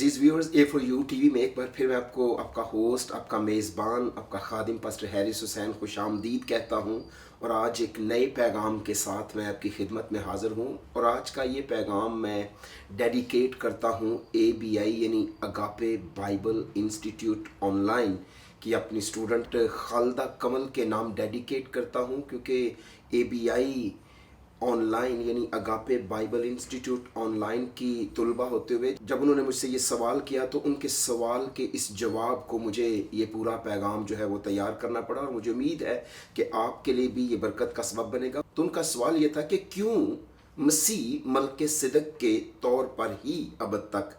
Aziz viewers, A for you TV में एक बार फिर मैं आपको आपका होस्ट, आपका मेज़बान, आपका खादिम पास्टर हैरिस हुसैन खुशामदीद कहता हूँ। और आज एक नए पैगाम के साथ मैं आपकी खिदमत में हाज़िर हूँ। और आज का ये पैगाम मैं डेडिकेट करता हूँ ABI यानी अगापे बाइबल इंस्टीट्यूट ऑनलाइन की अपनी स्टूडेंट खालदा कमल के नाम डेडिकेट करता हूँ, क्योंकि ABI ऑनलाइन यानी अगापे बाइबल इंस्टीट्यूट ऑनलाइन की तुलबा होते हुए जब उन्होंने मुझसे ये सवाल किया तो उनके सवाल के इस जवाब को मुझे ये पूरा पैगाम जो है वो तैयार करना पड़ा। और मुझे उम्मीद है कि आपके लिए भी ये बरकत का सबब बनेगा। तो उनका सवाल ये था कि क्यों मसीह मल्के सिदक के तौर पर ही अब तक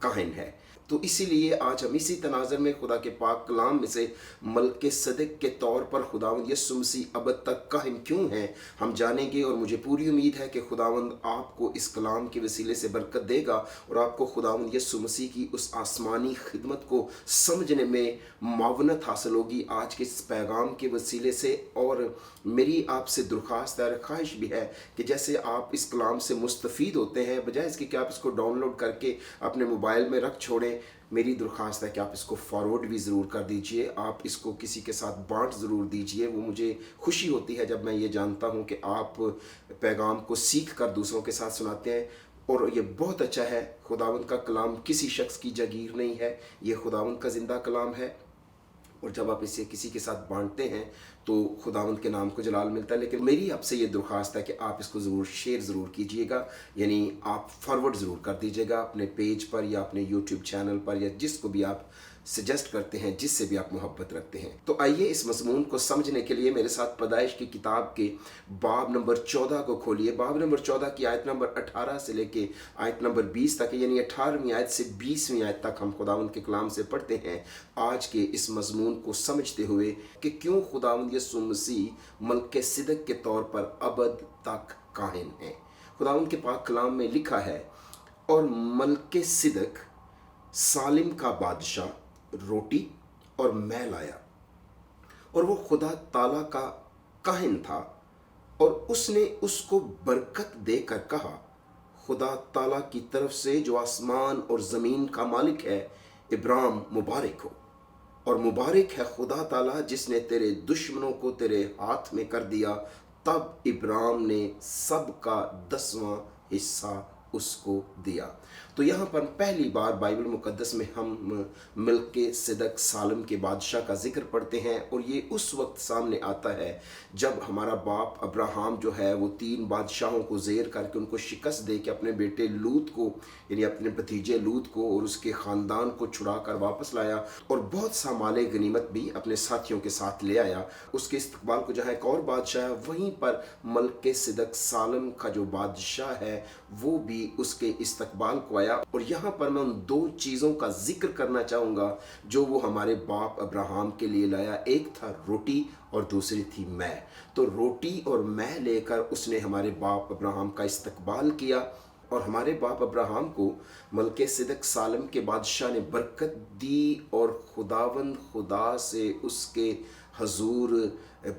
कायम है। तो इसीलिए आज हम इसी तनाज़र में खुदा के पाक कलाम में से मल्के सदक के तौर पर खुदावंद यीशु मसीह अब तक कायम क्यों है हम जानेंगे। और मुझे पूरी उम्मीद है कि खुदावंद आपको इस कलाम के वसीले से बरकत देगा और आपको खुदावंद यीशु मसीह की उस आसमानी खिदमत को समझने में मावनत हासिल होगी आज के इस पैगाम के वसीले से। और मेरी आपसे दरख्वास्त है, ख्वाहिश भी है कि जैसे आप इस कलाम से मुस्तफ़ीद होते हैं, बजाय इसके कि आप इसको डाउनलोड करके अपने मोबाइल में रख छोड़ें, मेरी दरख्वास्त है कि आप इसको फॉरवर्ड भी ज़रूर कर दीजिए, आप इसको किसी के साथ बांट ज़रूर दीजिए। वो मुझे खुशी होती है जब मैं ये जानता हूँ कि आप पैगाम को सीख कर दूसरों के साथ सुनाते हैं। और ये बहुत अच्छा है। खुदावंद का कलाम किसी शख्स की जागीर नहीं है, ये खुदावंद का ज़िंदा कलाम है। और जब आप इसे किसी के साथ बांटते हैं तो खुदावंद के नाम को जलाल मिलता है। लेकिन मेरी आपसे ये दरख्वास्त है कि आप इसको ज़रूर शेयर ज़रूर कीजिएगा, यानी आप फॉरवर्ड ज़रूर कर दीजिएगा अपने पेज पर या अपने यूट्यूब चैनल पर या जिसको भी आप सजेस्ट करते हैं, जिससे भी आप मोहब्बत रखते हैं। तो आइए इस मज़मून को समझने के लिए मेरे साथ पैदाइश की किताब के बाब नंबर 14 को खोलिए। बाब नंबर 14 की आयत नंबर 18 से लेके आयत नंबर 20 तक, यानी 18वीं आयत से 20वीं आयत तक हम खुदावंद के कलाम से पढ़ते हैं आज के इस मज़मून को समझते हुए कि क्यों खुदावंद यीशु मसीह मल्के सिदक के तौर पर अबद तक कायम है। खुदावंद के पाक कलाम में लिखा है, और मल्के सिदक सालिम का बादशाह रोटी और मैं लाया, और वो खुदा ताला का काहिन था, और उसने उसको बरकत देकर कहा, खुदा ताला की तरफ से जो आसमान और ज़मीन का मालिक है, इब्राहिम मुबारक हो। और मुबारक है खुदा ताला जिसने तेरे दुश्मनों को तेरे हाथ में कर दिया। तब इब्राहिम ने सबका 10वां हिस्सा उसको दिया। तो यहाँ पर पहली बार बाइबल मुकद्दस में हम मल्के सिदक सालम के बादशाह का जिक्र पढ़ते हैं। और ये उस वक्त सामने आता है जब हमारा बाप अब्राहम जो है वो 3 बादशाहों को ज़ेर करके उनको शिकस्त दे के अपने बेटे लूत को, यानी अपने भतीजे लूत को और उसके ख़ानदान को छुड़ा कर वापस लाया, और बहुत सा माले गनीमत भी अपने साथियों के साथ ले आया। उसके इस्तकबाल को जहाँ एक और बादशाह है, वहीं पर मल्के सिदक सालम का जो बादशाह है वो भी उसके इस्तकबाल को आया। और यहाँ पर मैं उन 2 चीज़ों का जिक्र करना चाहूँगा जो वो हमारे बाप अब्राहम के लिए लाया। एक था रोटी और दूसरी थी मैं। तो रोटी और मैं लेकर उसने हमारे बाप अब्राहम का इस्तकबाल किया, और हमारे बाप अब्राहम को मल्के सिदक सालम के बादशाह ने बरकत दी, और खुदावंद खुदा से उसके हजूर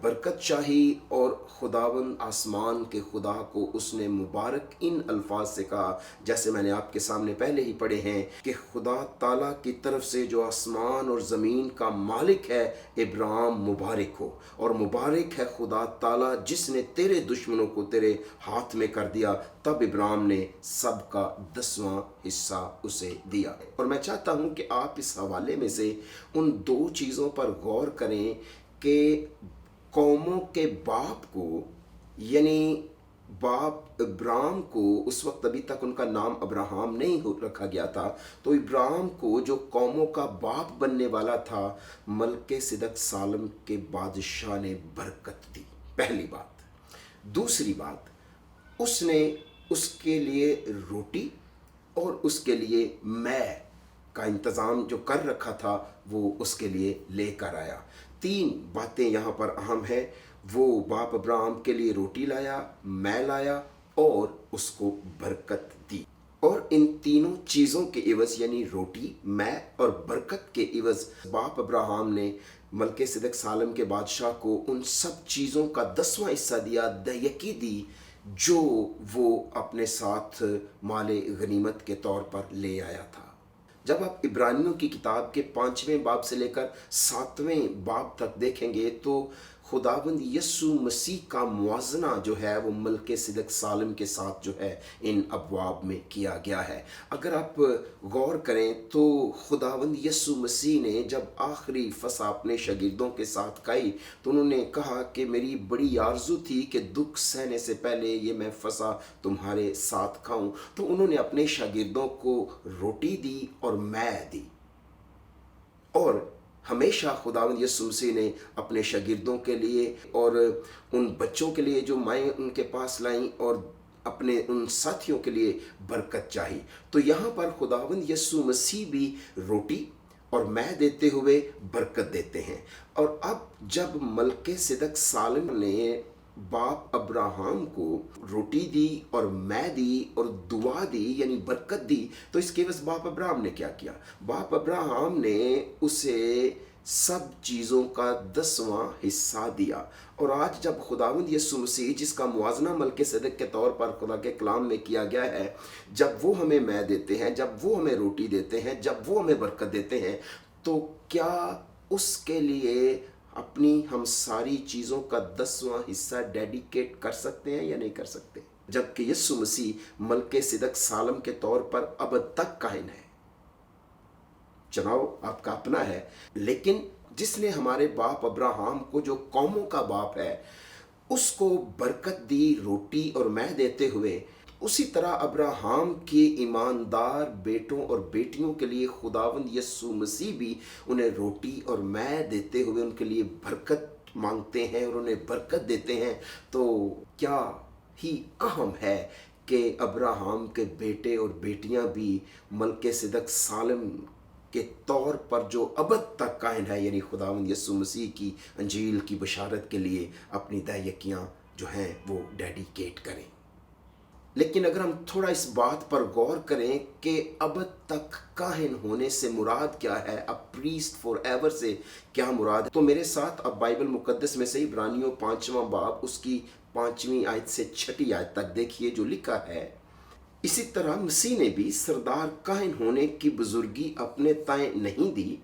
बरकत चाही, और खुदावंद आसमान के खुदा को उसने मुबारक इन अल्फाज से कहा जैसे मैंने आपके सामने पहले ही पढ़े हैं कि खुदा ताला की तरफ से जो आसमान और ज़मीन का मालिक है, इब्राहिम मुबारक हो। और मुबारक है खुदा ताला जिसने तेरे दुश्मनों को तेरे हाथ में कर दिया। तब इब्राहिम ने सबका 10वां हिस्सा उसे दिया। और मैं चाहता हूँ कि आप इस हवाले में से उन 2 चीज़ों पर गौर करें कि कौमों के बाप को, यानी बाप इब्राहिम को, उस वक्त अभी तक उनका नाम अब्राहम नहीं रखा गया था, तो इब्राहिम को जो कौमों का बाप बनने वाला था, मल्के सिदक सालम के बादशाह ने बरकत दी। पहली बात। दूसरी बात, उसने उसके लिए रोटी और उसके लिए मैं का इंतज़ाम जो कर रखा था वो उसके लिए लेकर आया। 3 बातें यहाँ पर अहम हैं। वो बाप अब्राहम के लिए रोटी लाया, मैं लाया और उसको बरकत दी। और इन तीनों चीज़ों के इवज़, यानी रोटी, मैं और बरकत के इवज़, बाप अब्राहम ने मल्के सिदक सालम के बादशाह को उन सब चीज़ों का 10वां हिस्सा दिया, दयकी दी, जो वो अपने साथ माले गनीमत के तौर पर ले आया था। जब आप इब्रानियों की किताब के 5वें बाब से लेकर 7वें बाब तक देखेंगे तो खुदावंद यीशु मसीह का मुआजना जो है वो मलके सिदक सालम के साथ जो है इन अबवाब में किया गया है। अगर आप गौर करें तो खुदावंद यीशु मसीह ने जब आखिरी फसा अपने शागिर्दों के साथ खाई तो उन्होंने कहा कि मेरी बड़ी आरज़ू थी कि दुख सहने से पहले ये मैं फसा तुम्हारे साथ खाऊं। तो उन्होंने अपने शागिर्दों को रोटी दी और मैं दी, और हमेशा खुदावंद यीशु मसीह ने अपने शागिर्दों के लिए और उन बच्चों के लिए जो माएँ उनके पास लाईं और अपने उन साथियों के लिए बरकत चाही। तो यहाँ पर खुदावंद यीशु मसीह भी रोटी और मैं देते हुए बरकत देते हैं। और अब जब मलके सिदक सालम ने बाप अब्राहम को रोटी दी और मैं दी और दुआ दी यानी बरकत दी, तो इसके बस बाप अब्राहम ने क्या किया? बाप अब्राहम ने उसे सब चीज़ों का 10वां हिस्सा दिया। और आज जब खुदावंद यीशु मसीह जिसका मुआजना मलके सिदक के तौर पर खुदा के कलाम में किया गया है, जब वो हमें मैं देते हैं, जब वो हमें रोटी देते हैं, जब वो हमें बरकत देते हैं, तो क्या उसके लिए अपनी हम सारी चीज़ों का 10वां हिस्सा डेडिकेट कर सकते हैं या नहीं कर सकते? जबकि यीशु मसीह मलके सिदक सालम के तौर पर अब तक कायम है। चुनाव आपका अपना है, लेकिन जिसने हमारे बाप अब्राहम को, जो कौमों का बाप है, उसको बरकत दी रोटी और मैं देते हुए, उसी तरह अब्राहम के ईमानदार बेटों और बेटियों के लिए खुदावंद यीशु मसीह भी उन्हें रोटी और मैं देते हुए उनके लिए बरकत मांगते हैं और उन्हें बरकत देते हैं। तो क्या ही अहम है कि अब्राहम के बेटे और बेटियां भी मलके सिदक सालम के तौर पर जो अबद तक कायम है, यानी खुदावंद यीशु मसीह की अंजील की बशारत के लिए अपनी दायकियां जो हैं वो डेडिकेट करें। लेकिन अगर हम थोड़ा इस बात पर गौर करें कि अब तक काहिन होने से मुराद क्या है, अ प्रीस्ट फॉर एवर से क्या मुराद है, तो मेरे साथ अब बाइबल मुकद्दस में से इब्रानियों 5वां बाब उसकी 5वीं आयत से 6ठी आयत तक देखिए जो लिखा है। इसी तरह मसीह ने भी सरदार काहिन होने की बुजुर्गी अपने ताए नहीं दी,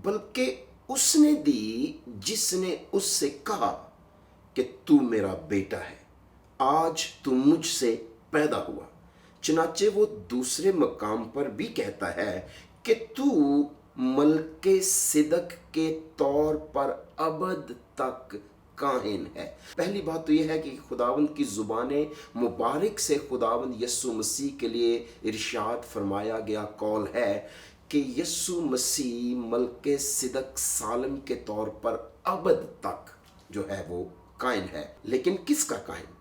बल्कि उसने दी जिसने उससे कहा कि तू मेरा बेटा है, आज तू मुझसे पैदा हुआ। चनाचे वो दूसरे मकाम पर भी कहता है कि तू मलके सिदक के तौर पर अबद तक काहिन है। पहली बात तो यह है कि खुदावंद की ज़ुबान मुबारक से खुदावंद यीशु मसीह के लिए इरशाद फरमाया गया कौल है कि यीशु मसीह मलके सिदक सालम के तौर पर अबद तक जो है वो कायम है। लेकिन किसका कायम?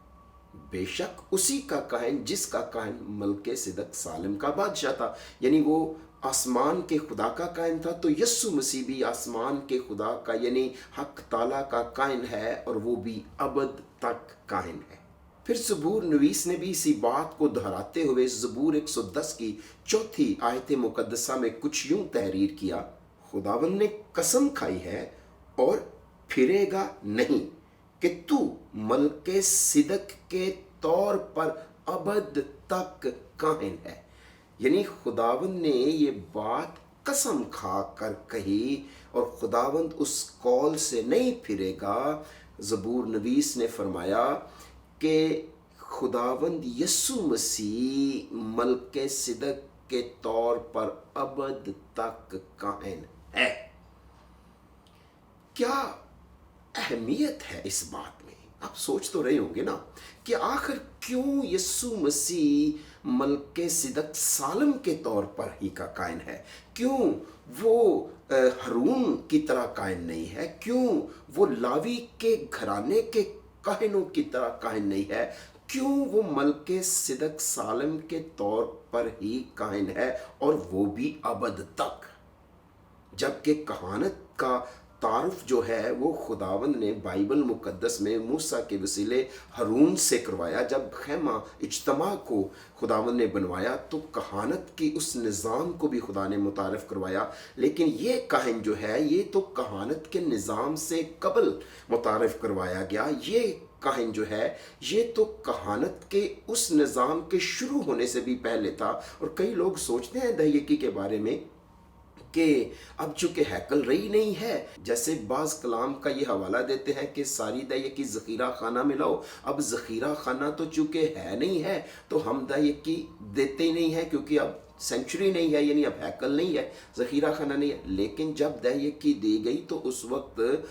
बेशक उसी का कायम जिसका कायम मलके सिदक सालम का बादशाह था, यानी वो आसमान के खुदा का कायम था। तो यीशु मसीह भी आसमान के खुदा का यानी हक ताला का कायम है और वो भी अबद तक कायम है। फिर ज़बूर नवीस ने भी इसी बात को दोहराते हुए ज़बूर 110 की 4थी आयत मुकद्दसा में कुछ यूं तहरीर किया, खुदावंद ने कसम खाई है और फिरेगा नहीं कि तू मलके सिदक के तौर पर अबद तक कायम है। यानी खुदावंद ने ये बात कसम खा कर कही और खुदावंद उस कौल से नहीं फिरेगा। ज़बूर नवीस ने फरमाया कि खुदावंद यीशु मसीह मलके सिदक के तौर पर अबद तक कायम है। क्या अहमियत है इस बात में? आप सोच तो रहे होंगे ना कि आखिर क्यों यीशु मसीह मलके सिदक सालम के तौर पर ही का कायम है? क्यों वो हारून की तरह कायम नहीं है? क्यों वो लावी के घराने के काहिनों की तरह कायम नहीं है? क्यों वो मलके सिदक सालम के तौर पर ही कायम है और वो भी अबद तक? जबकि कहानत का तारुफ जो है वो खुदावंद ने बाइबल मुकद्दस में मूसा के वसीले हारून से करवाया। जब खैमा इज्तमा को खुदावंद ने बनवाया तो कहानत की उस निज़ाम को भी खुदा ने मुतारफ़ करवाया। लेकिन ये काहिन जो है ये तो कहानत के निज़ाम से कबल मुतारफ़ करवाया गया। ये काहिन जो है ये तो कहानत के उस निज़ाम के शुरू होने से भी पहले था। और कई लोग सोचते हैं दहियकी के बारे में کہ अब चूँकि हैकल रही नहीं है, जैसे बाज़ कलाम का ये हवाला देते हैं कि सारी दया की ज़ख़ीरा खाना में लाओ। अब ज़ख़ीरा खाना तो चूँकि है नहीं है, तो हम दया की देते ही नहीं है, क्योंकि अब सेंचुरी नहीं है, यानी अब हैकल नहीं है, ज़ख़ीरा खाना नहीं है। लेकिन जब दया की दी गई तो उस वक्त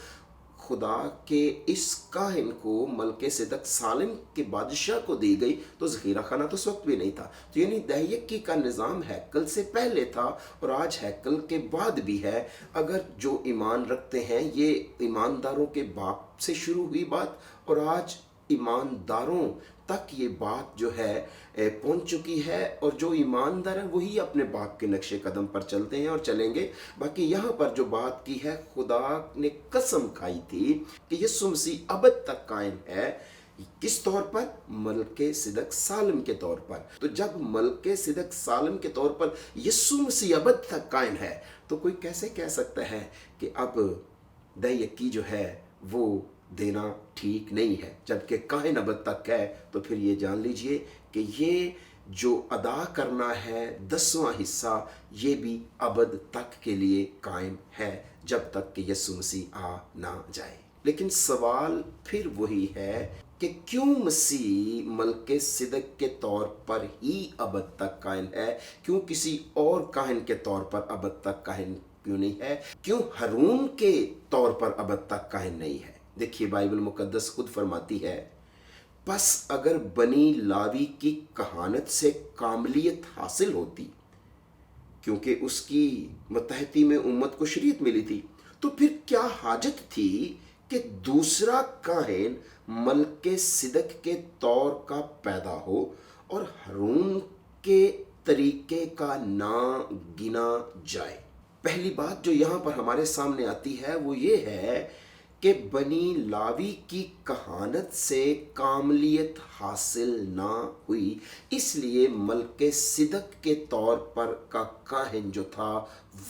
खुदा के इस काहिन को मलके सिदक सालिम के बादशाह को दी गई, तो ज़ख़ीरा खाना तो उस वक्त भी नहीं था। तो यानी दहयकी का निज़ाम हैकल से पहले था और आज हैकल के बाद भी है। अगर जो ईमान रखते हैं, ये ईमानदारों के बाप से शुरू हुई बात और आज ईमानदारों तक ये बात जो है पहुंच चुकी है, और जो ईमानदार है वही अपने बाप के नक्शे कदम पर चलते हैं और चलेंगे। बाकी यहाँ पर जो बात की है, खुदा ने कसम खाई थी कि यीशु मसीह अबद तक कायम है। किस तौर पर? मलके सिदक सालिम के तौर पर। तो जब मलके सिदक सालिम के तौर पर यीशु मसीह अबद तक कायम है, तो कोई कैसे कह सकता है कि अब दहयकी जो है वो देना ठीक नहीं है, जबकि काहिन अबद तक है। तो फिर ये जान लीजिए कि ये जो अदा करना है 10वां हिस्सा, ये भी अबद तक के लिए कायम है, जब तक कि यीशु मसीह आ ना जाए। लेकिन सवाल फिर वही है कि क्यों मसीह मलके सिदक के तौर पर ही अबद तक कायम है? क्यों किसी और काहिन के तौर पर अबद तक कायम क्यों नहीं है? क्यों हारून के तौर पर अबद तक कायम नहीं है? देखिए, बाइबल मुकद्दस खुद फरमाती है, बस अगर बनी लावी की कहानत से कामलियत हासिल होती, क्योंकि उसकी मतहती में उम्मत को शरीयत मिली थी, तो फिर क्या हाजत थी कि दूसरा काहिन मलके सिदक के तौर का पैदा हो और हारून के तरीके का ना गिना जाए। पहली बात जो यहाँ पर हमारे सामने आती है वो ये है कि बनी लावी की कहानत से कामलियत हासिल ना हुई, इसलिए मलके सिदक के तौर पर का काहिन जो था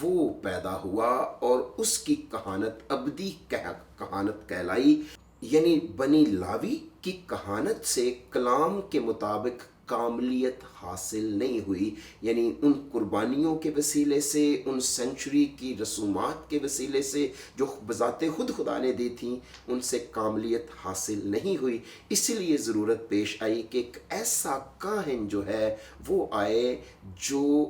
वो पैदा हुआ और उसकी कहानत अबदी कहानत कहलाई। यानी बनी लावी की कहानत से कलाम के मुताबिक कामलियत हासिल नहीं हुई, यानी उन कुर्बानियों के वसीले से, उन सेंचुरी की रसूमात के वसीले से जो बज़ाते खुद खुदा ने दी थी, उनसे कामलियत हासिल नहीं हुई। इसीलिए ज़रूरत पेश आई कि एक ऐसा काहिन जो है वो आए जो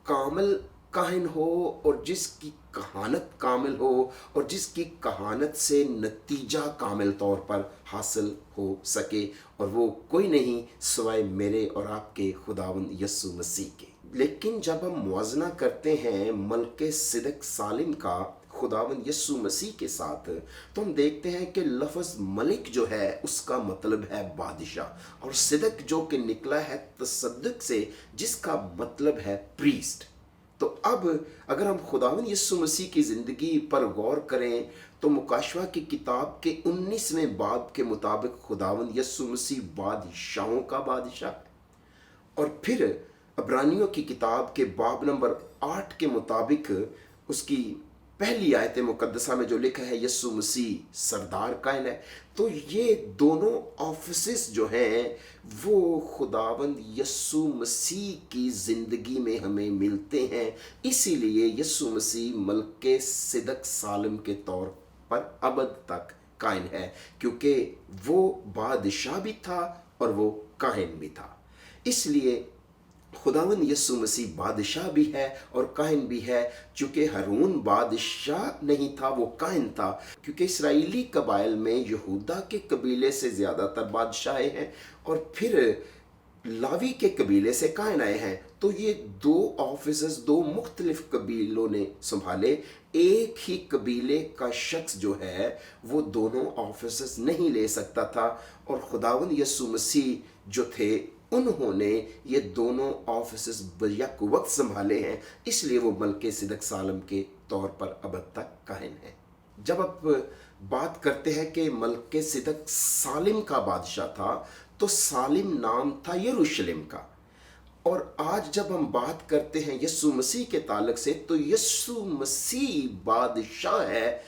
कामल काहिन हो और जिसकी कहानत कामिल हो और जिसकी कहानत से नतीजा कामिल तौर पर हासिल हो सके, और वो कोई नहीं सिवाय मेरे और आपके खुदावंद यीशु मसीह के। लेकिन जब हम मुआज़ना करते हैं मलके सिदक सालिम का खुदावंद यीशु मसीह के साथ, तो हम देखते हैं कि लफ्ज़ मलिक जो है उसका मतलब है बादशाह, और सिदक जो कि निकला है तसद्दुक से, जिसका मतलब है प्रीस्ट। तो अब अगर हम खुदावंद यीशु मसीह की ज़िंदगी पर गौर करें तो मुकाशवा की किताब के 19वें बाब के मुताबिक खुदावंद यीशु मसीह बादशाहों का बादशाह, और फिर अब्रानियों की किताब के बाब नंबर 8 के मुताबिक उसकी पहली आयत मुकद्दसा में जो लिखा है यीशु मसीह सरदार कायन है। तो ये दोनों ऑफिसेस जो हैं वो खुदावंद यीशु मसीह की ज़िंदगी में हमें मिलते हैं। इसीलिए यीशु मसीह मलके सिदक सालिम के तौर पर अबद तक कायन है, क्योंकि वो बादशाह भी था और वो काहिन भी था। इसलिए खुदावंद यीशु मसीह बादशाह भी है और काहिन भी है। चूँकि हारून बादशाह नहीं था, वो काहिन था, क्योंकि इसराइली कबाइल में यहूदा के कबीले से ज़्यादातर बादशाह हैं और फिर लावी के कबीले से काहिन आए हैं। तो ये दो ऑफिसर्स दो मुख्तलिफ कबीलों ने संभाले। एक ही कबीले का शख्स जो है वो दोनों ऑफिसर्स नहीं ले सकता था, और खुदावंद यीशु मसीह जो थे उन्होंने ये दोनों ऑफिसेस बयक वक्त संभाले हैं, इसलिए वो मलके सिदक सालिम के तौर पर अबद तक काहिन है। जब आप बात करते हैं कि मलके सिदक सालिम का बादशाह था, तो सालिम नाम था यरूशलेम का, और आज जब हम बात करते हैं यीशु मसीह के ताल्लुक से, तो यीशु मसीह बादशाह है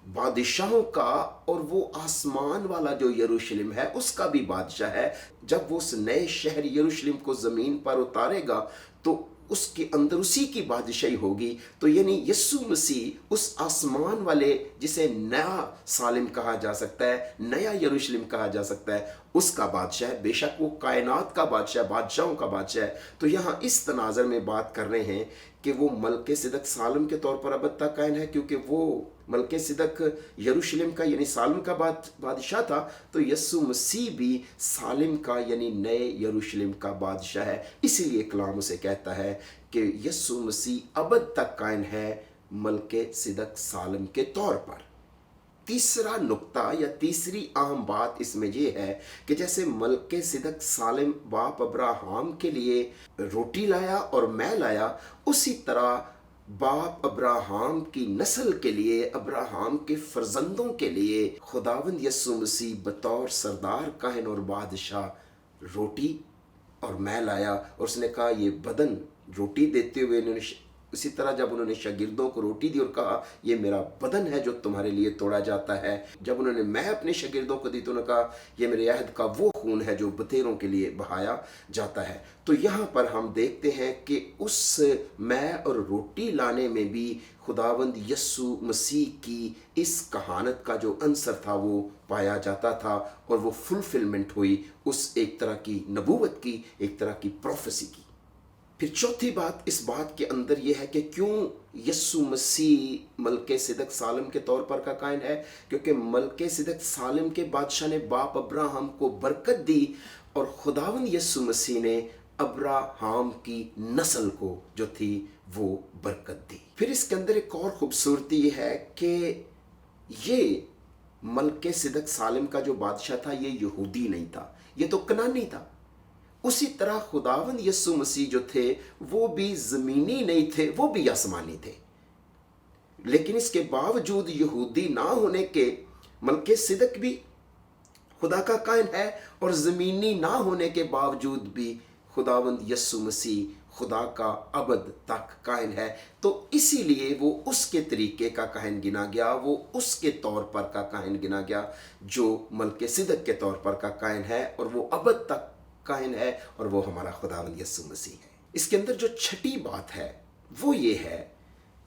बादशाहों का, और वो आसमान वाला जो यरूशलेम है उसका भी बादशाह है। जब वो उस नए शहर यरूशलेम को ज़मीन पर उतारेगा तो اس کے اندر اسی کی بادشاہی ہوگی. تو یعنی یسوع مسیح اس آسمان والے جسے نیا سالم کہا جا سکتا ہے, نیا یروشلم کہا جا سکتا ہے, اس کا بادشاہ ہے. بے شک وہ کائنات کا بادشاہ, بادشاہوں کا بادشاہ ہے. تو یہاں اس تناظر میں بات کر رہے ہیں کہ وہ ملک صدق سالم کے طور پر ابد تک قائم ہے, کیونکہ وہ ملک صدق یروشلم کا یعنی سالم کا بادشاہ تھا. تو یسوع مسیح بھی سالم کا یعنی نئے یروشلم کا بادشاہ ہے. اسی لیے کلام اسے کہتا ہے کہ یسوع مسیح ابد تک قائم ہے ملک صدق سالم کے طور پر. تیسرا نقطہ یا تیسری اہم بات اس میں یہ ہے کہ جیسے ملک صدق سالم باپ ابراہام کے لیے روٹی لایا اور میں لایا, اسی طرح باپ ابراہام کی نسل کے لیے, ابراہام کے فرزندوں کے لیے خداوند یسوع مسیح بطور سردار کاہن اور بادشاہ روٹی اور میں لایا. اور اس نے کہا یہ بدن روٹی دیتے ہوئے انہوں نے اسی طرح جب انہوں نے شاگردوں کو روٹی دی اور کہا یہ میرا بدن ہے جو تمہارے لیے توڑا جاتا ہے, جب انہوں نے میں اپنے شاگردوں کو دی تو انہوں نے کہا یہ میرے عہد کا وہ خون ہے جو بتیروں کے لیے بہایا جاتا ہے. تو یہاں پر ہم دیکھتے ہیں کہ اس میں اور روٹی لانے میں بھی خداوند یسوع مسیح کی اس کہانت کا جو عنصر تھا وہ پایا جاتا تھا, اور وہ فلفلمنٹ ہوئی اس ایک طرح کی نبوت کی, ایک طرح کی پروفیسی کی. پھر چوتھی بات اس بات کے اندر یہ ہے کہ کیوں یسوع مسیح ملک صدق سالم کے طور پر کا قائم ہے, کیونکہ ملک صدق سالم کے بادشاہ نے باپ ابراہم کو برکت دی اور خداوند یسوع مسیح نے ابراہام کی نسل کو جو تھی وہ برکت دی. پھر اس کے اندر ایک اور خوبصورتی یہ ہے کہ یہ ملک صدق سالم کا جو بادشاہ تھا یہ یہودی نہیں تھا, یہ تو کنعانی تھا. اسی طرح خداوند یسوع مسیح جو تھے وہ بھی زمینی نہیں تھے, وہ بھی آسمانی تھے. لیکن اس کے باوجود یہودی نہ ہونے کے ملک صدق بھی خدا کا قائم ہے, اور زمینی نہ ہونے کے باوجود بھی خداوند یسوع مسیح خدا کا ابد تک قائم ہے. تو اسی لیے وہ اس کے طریقے کا کاہن گنا گیا, وہ اس کے طور پر کا کاہن گنا گیا جو ملک صدق کے طور پر کا کاہن ہے, اور وہ ابد تک کائن ہے, اور وہ ہمارا خداوند یسوع مسیح ہے. اس کے اندر جو چھٹی بات ہے وہ یہ ہے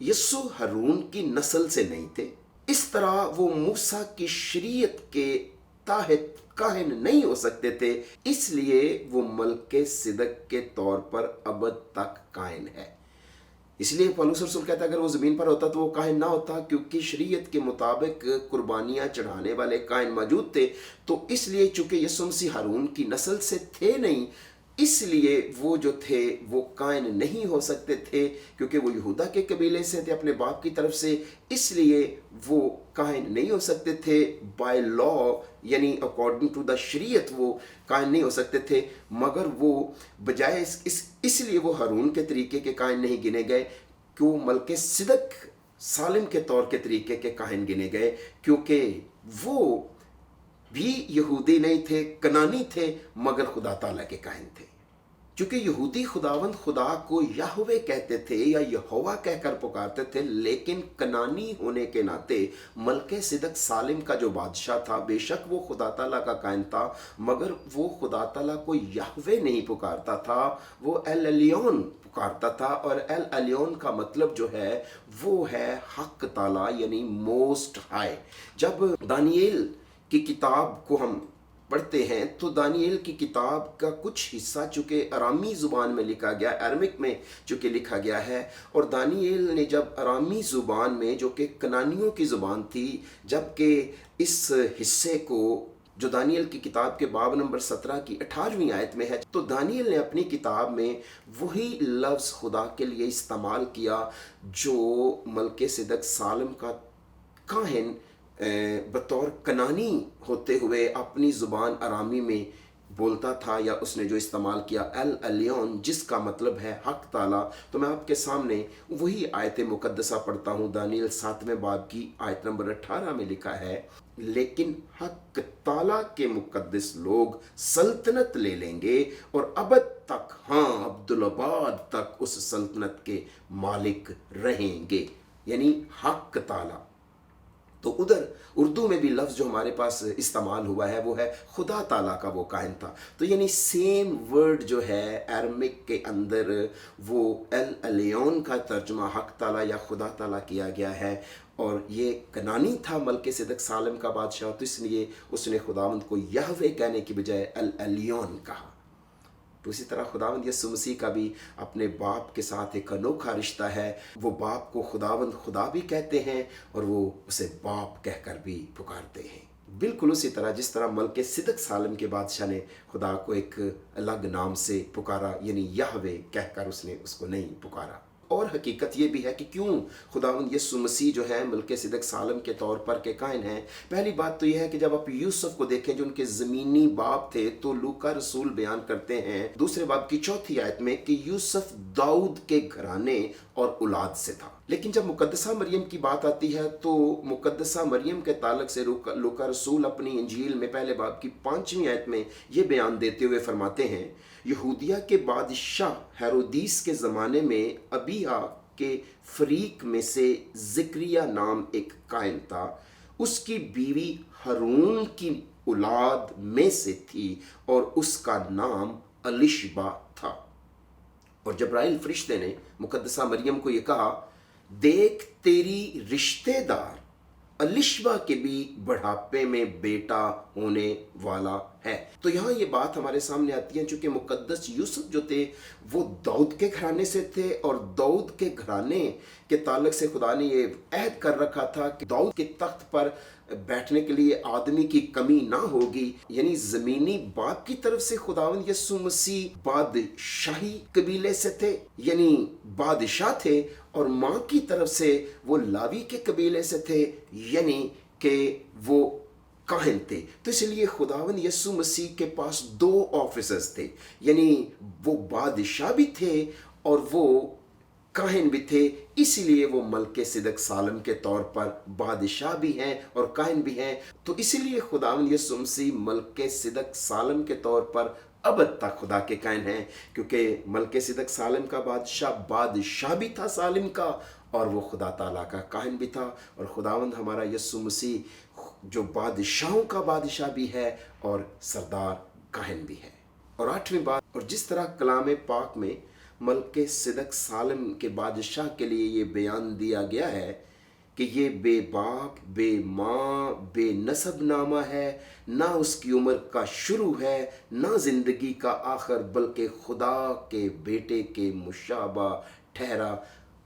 یسوع ہارون کی نسل سے نہیں تھے, اس طرح وہ موسیٰ کی شریعت کے تحت کاہن نہیں ہو سکتے تھے, اس لیے وہ ملک صدق کے طور پر ابد تک کائن ہے. اس لیے پولس رسول کہتا ہے اگر وہ زمین پر ہوتا تو وہ کاہن نہ ہوتا, کیونکہ شریعت کے مطابق قربانیاں چڑھانے والے کاہن موجود تھے. تو اس لیے چونکہ یسوع مسیح ہارون کی نسل سے تھے نہیں, اس لیے وہ جو تھے وہ کائن نہیں ہو سکتے تھے, کیونکہ وہ یہودا کے قبیلے سے تھے اپنے باپ کی طرف سے, اس لیے وہ کائن نہیں ہو سکتے تھے. بائی لا یعنی اکارڈنگ ٹو دا شریعت وہ کائن نہیں ہو سکتے تھے, مگر وہ بجائے اس لیے وہ ہارون کے طریقے کے کائن نہیں گنے گئے کہ وہ ملک صدق سالم کے طور کے طریقے کے کاہن گنے گئے, کیونکہ وہ بھی یہودی نہیں تھے, کنانی تھے, مگر خدا تعالیٰ کے کاہن تھے. چونکہ یہودی خداوند خدا کو یہوہ کہتے تھے یا یہوہ کہہ کر پکارتے تھے, لیکن کنانی ہونے کے ناطے ملک صدق سالم کا جو بادشاہ تھا بے شک وہ خدا تعالیٰ کا کائن تھا, مگر وہ خدا تعالیٰ کو یہوہ نہیں پکارتا تھا, وہ ایل الیون پکارتا تھا. اور ایل الیون کا مطلب جو ہے وہ ہے حق تعالیٰ یعنی موسٹ ہائی. جب دانییل کی کتاب کو ہم پڑھتے ہیں تو دانییل کی کتاب کا کچھ حصہ چونکہ ارامی زبان میں لکھا گیا, ارمک میں چونکہ لکھا گیا ہے, اور دانییل نے جب ارامی زبان میں جو کہ کنانیوں کی زبان تھی, جبکہ اس حصے کو جو دانییل کی کتاب کے باب نمبر 17 کی 18ویں آیت میں ہے, تو دانییل نے اپنی کتاب میں وہی لفظ خدا کے لیے استعمال کیا جو ملک صدق سالم کا کاہن بطور کنانی ہوتے ہوئے اپنی زبان ارامی میں بولتا تھا, یا اس نے جو استعمال کیا ایل الیون جس کا مطلب ہے حق تعالیٰ. تو میں آپ کے سامنے وہی آیت مقدسہ پڑھتا ہوں. دانییل 7ویں باب کی آیت نمبر 18 میں لکھا ہے, لیکن حق تعالیٰ کے مقدس لوگ سلطنت لے لیں گے اور ابد تک, ہاں عبدالآباد تک اس سلطنت کے مالک رہیں گے. یعنی حق تعالیٰ तो उधर उर्दू में भी लफ्ज़ जो हमारे पास इस्तेमाल हुआ है वो है खुदा ताला का वो कायन था। तो यानी सेम वर्ड जो है अरमिक के अंदर वो एल अलियोन का तर्जुमा हक ताला या खुदा ताला किया गया है, और ये कनानी था मलके सिदक सालम का बादशाह, तो इसलिए उसने खुदावंद को यहवे कहने की बजाय एल अलियोन कहा। तो इसी तरह खुदावंद यीशु मसीह का भी अपने बाप के साथ एक अनोखा रिश्ता है। वो बाप को खुदावंद खुदा भी कहते हैं और वो उसे बाप कहकर भी पुकारते हैं। बिल्कुल उसी तरह जिस तरह मलके सिदक सालम के बादशाह ने खुदा को एक अलग नाम से पुकारा, यानी यहवे कहकर उसने उसको नहीं पुकारा। और हकीकत ये भी है कि क्यों खुदावंद यीशु मसीह जो है मलके सिदक सालम के तौर पर के कायन हैं। पहली बात तो यह है कि जब आप यूसुफ को देखें जो उनके ज़मीनी बाप थे, तो लूका रसूल बयान करते हैं दूसरे बाब की 4 आयत में कि यूसुफ दाऊद के घराने और औलाद से था। लेकिन जब मुकद्दसा मरियम की बात आती है तो मुकद्दसा मरियम के ताल्लुक से लूका रसूल अपनी इंजील में पहले बाब की 5वीं आयत में ये बयान देते हुए फरमाते हैं, यहूदिया के बादशाह हेरोदीस के ज़माने में अबिया के फरीक में से ज़िक्रिया नाम एक कायन था, उसकी बीवी हरून की औलाद में से थी और उसका नाम अलिशबा था। और जब्राइल फरिश्ते ने मुकद्दसा मरियम को ये कहा, देख तेरी रिश्तेदार अलिशबा के भी बुढ़ापे में बेटा होने वाला है। तो यहाँ ये बात हमारे सामने आती है, चूंकि मुकद्दस यूसुफ जो थे वो दाऊद के घराने से थे और दाऊद के घराने के ताल्लुक से खुदा ने ये अहद कर रखा था कि दाऊद के तख्त पर बैठने के लिए आदमी की कमी ना होगी। यानी ज़मीनी बाप की तरफ से खुदावंद यीशु मसीह बादशाही कबीले से थे, यानी बादशाह थे, और माँ की तरफ से वो लावी के कबीले से थे, यानी कि वो काहिन थे। तो इसलिए खुदावंद यीशु मसीह के पास 2 ऑफिसर्स थे, यानी वो बादशाह भी थे और वो काहिन भी थे। इसीलिए वो मलके सिदक सालम के तौर पर बादशाह भी हैं और काहिन भी हैं। तो इसीलिए खुदावंद यीशु मसीह मलके सिदक सालम के तौर पर अब तक खुदा के कायन हैं, क्योंकि मलके सिदक सालम का बादशाह भी था सालिम का, और वो खुदा ताला का काहिन भी था। और खुदावंद हमारा यीशु मसीह जो बादशाहों का बादशाह भी है और सरदार काहिन भी है। और 8वीं बात, और जिस तरह कलाम पाक में मलके सिदक सालम के बादशाह के लिए ये बयान दिया गया है कि ये बेबाप बे माँ बे नसब नामा है, ना उसकी उम्र का शुरू है ना ज़िंदगी का आखिर, बल्कि खुदा के बेटे के मुशाबा ठहरा।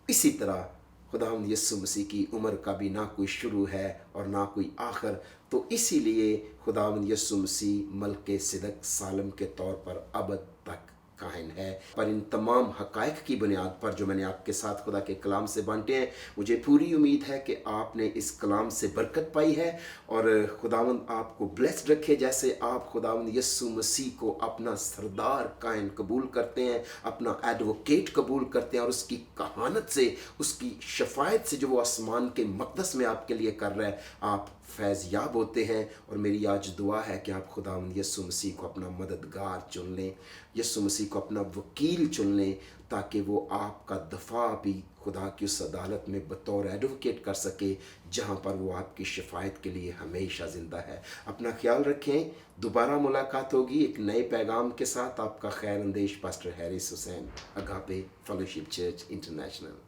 इसी तरह खुदावंद यीशु मसीह की उम्र का भी ना कोई शुरू है और ना कोई आखिर। तो इसीलिए खुदावंद यीशु मसीह मलके सिदक सालम के तौर पर अब तक काहिन है। पर इन तमाम हक़ाइक़ की बुनियाद पर जो मैंने आपके साथ खुदा के कलाम से बांटे हैं, मुझे पूरी उम्मीद है कि आपने इस कलाम से बरकत पाई है और खुदावंद आपको ब्लेस्ड रखे। जैसे आप खुदावंद यीशु मसीह को अपना सरदार कायन कबूल करते हैं, अपना एडवोकेट कबूल करते हैं, और उसकी कहानत से, उसकी शफायत से जो वो आसमान के मक़दस में आपके लिए कर रहा है, आप फैज़ याब होते हैं। और मेरी आज दुआ है कि आप खुदावंद यीशु मसीह को अपना मददगार चुन लें, यीशु मसीह को अपना वकील चुन लें, ताकि वो आपका दफ़ा भी खुदा की उस अदालत में बतौर एडवोकेट कर सके जहाँ पर वो आपकी शफायत के लिए हमेशा ज़िंदा है। अपना ख्याल रखें। दोबारा मुलाकात होगी एक नए पैगाम के साथ। आपका खैर अंदेश pastor Harris Hussain, Agape fellowship church international.